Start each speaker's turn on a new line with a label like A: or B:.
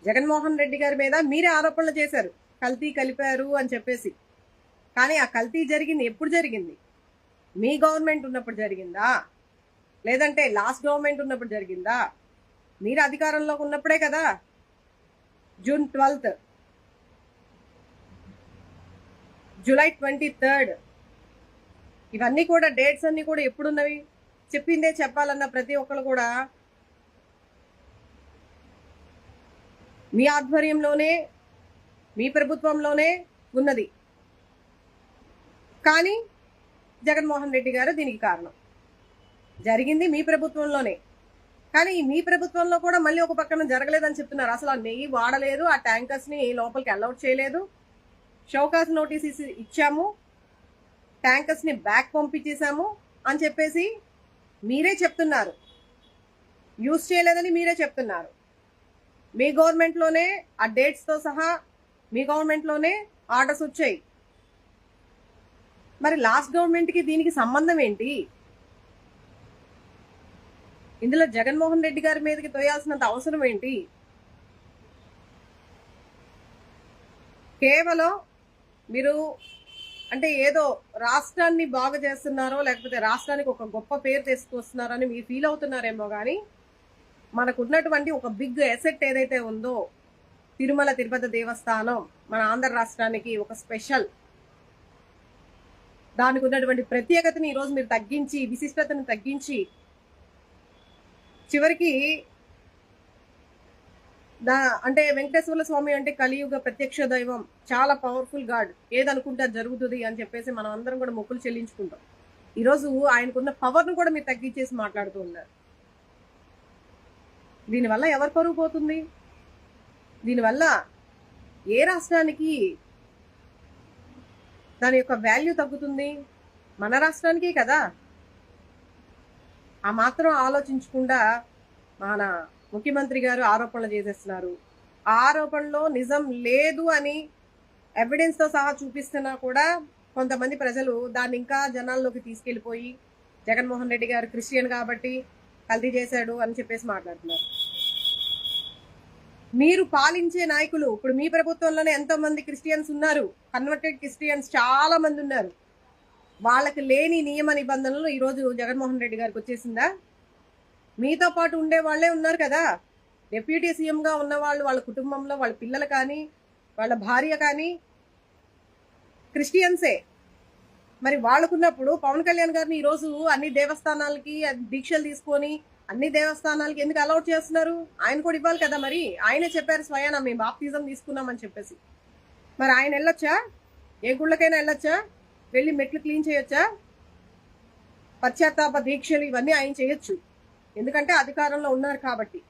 A: జగన్మోహన్ రెడ్డి గారి మీద మీరే ఆరోపణలు చేశారు, కల్తీ కలిపారు అని చెప్పేసి. కానీ ఆ కల్తీ జరిగింది ఎప్పుడు జరిగింది? మీ గవర్నమెంట్ ఉన్నప్పుడు జరిగిందా, లేదంటే లాస్ట్ గవర్నమెంట్ ఉన్నప్పుడు జరిగిందా? మీరు అధికారంలోకి ఉన్నప్పుడే కదా. జూన్ 12th, జూలై 23rd, ఇవన్నీ కూడా డేట్స్ అన్ని కూడా ఎప్పుడున్నవి? చెప్పిందే చెప్పాలన్న ప్రతి ఒక్కరు కూడా మీ ఆధ్వర్యంలోనే, మీ ప్రభుత్వంలోనే ఉన్నది. కానీ జగన్మోహన్ రెడ్డి గారు దీనికి కారణం. జరిగింది మీ ప్రభుత్వంలోనే, కానీ మీ ప్రభుత్వంలో కూడా మళ్ళీ ఒక పక్కన జరగలేదని చెప్తున్నారు. అసలు ఆ నెయ్యి వాడలేదు, ఆ ట్యాంకర్స్ ని లోపలికి అలౌట్ చేయలేదు, షౌకాస్ నోటీస్ ఇచ్చాము, ట్యాంకర్స్ ని బ్యాక్ పంపించేశాము అని చెప్పేసి మీరే చెప్తున్నారు. యూజ్ చేయలేదని మీరే చెప్తున్నారు. మీ గవర్నమెంట్లోనే ఆ డేట్స్తో సహా మీ గవర్నమెంట్లోనే ఆర్డర్స్ వచ్చాయి. మరి లాస్ట్ గవర్నమెంట్కి దీనికి సంబంధం ఏంటి? ఇందులో జగన్మోహన్ రెడ్డి గారి మీదకి తోయాల్సినంత అవసరం ఏంటి? కేవలం మీరు అంటే ఏదో రాష్ట్రాన్ని బాగు చేస్తున్నారో, లేకపోతే రాష్ట్రానికి ఒక గొప్ప పేరు తీసుకొస్తున్నారో అని మీరు ఫీల్ అవుతున్నారేమో, కానీ మనకున్నటువంటి ఒక బిగ్ ఎసెట్ ఏదైతే ఉందో తిరుమల తిరుపతి దేవస్థానం మన ఆంధ్ర రాష్ట్రానికి ఒక స్పెషల్, దానికి ఉన్నటువంటి ప్రత్యేకతని ఈరోజు మీరు తగ్గించి, విశిష్టతను తగ్గించి, చివరికి అంటే వెంకటేశ్వర స్వామి అంటే కలియుగ ప్రత్యక్ష దైవం, చాలా పవర్ఫుల్ గాడ్, ఏదనుకుంటే జరుగుతుంది అని చెప్పేసి మనం అందరం కూడా మొక్కులు చెల్లించుకుంటాం. ఈరోజు ఆయనకున్న పవర్ను కూడా మీరు తగ్గించేసి మాట్లాడుతూ ఉన్నారు. దీనివల్ల ఎవరు పరుగు పోతుంది? దీనివల్ల ఏ రాష్ట్రానికి దాని యొక్క వాల్యూ తగ్గుతుంది? మన రాష్ట్రానికే కదా. ఆ మాత్రం ఆలోచించకుండా మన ముఖ్యమంత్రి గారు ఆరోపణలు చేసేస్తున్నారు. ఆ ఆరోపణలో నిజం లేదు అని ఎవిడెన్స్తో సహా చూపిస్తున్నా కూడా కొంతమంది ప్రజలు దాన్ని ఇంకా జనాల్లోకి తీసుకెళ్లిపోయి జగన్మోహన్ రెడ్డి గారు క్రిస్టియన్ కాబట్టి కల్తీ చేశాడు అని చెప్పేసి మాట్లాడుతున్నారు. మీరు పాలించే నాయకులు, ఇప్పుడు మీ ప్రభుత్వంలోనే ఎంతో మంది క్రిస్టియన్స్ ఉన్నారు, కన్వర్టెడ్ క్రిస్టియన్స్ చాలా మంది ఉన్నారు. వాళ్ళకి లేని నియమ నిబంధనలు ఈరోజు జగన్మోహన్ రెడ్డి గారికి వచ్చేసిందా? మీతో పాటు ఉండే వాళ్ళే ఉన్నారు కదా. డిప్యూటీ సీఎంగా ఉన్నవాళ్ళు, వాళ్ళ కుటుంబంలో వాళ్ళ పిల్లలు కానీ వాళ్ళ భార్య కానీ క్రిస్టియన్సే. మరి వాళ్ళకున్నప్పుడు పవన్ కళ్యాణ్ గారిని ఈరోజు అన్ని దేవస్థానాలకి దీక్షలు తీసుకొని అన్ని దేవస్థానాలకి ఎందుకు అలౌట్ చేస్తున్నారు? ఆయన కూడా ఇవ్వాలి కదా. మరి ఆయనే చెప్పారు స్వయాన, మేము బాప్తిజం తీసుకున్నామని చెప్పేసి. మరి ఆయన వెళ్ళొచ్చా? ఏ గుళ్ళకైనా వెళ్ళొచ్చా? వెళ్ళి మెట్లు క్లీన్ చేయొచ్చా? పశ్చాత్తాప దీక్షలు ఇవన్నీ ఆయన చేయొచ్చు, ఎందుకంటే అధికారంలో ఉన్నారు కాబట్టి.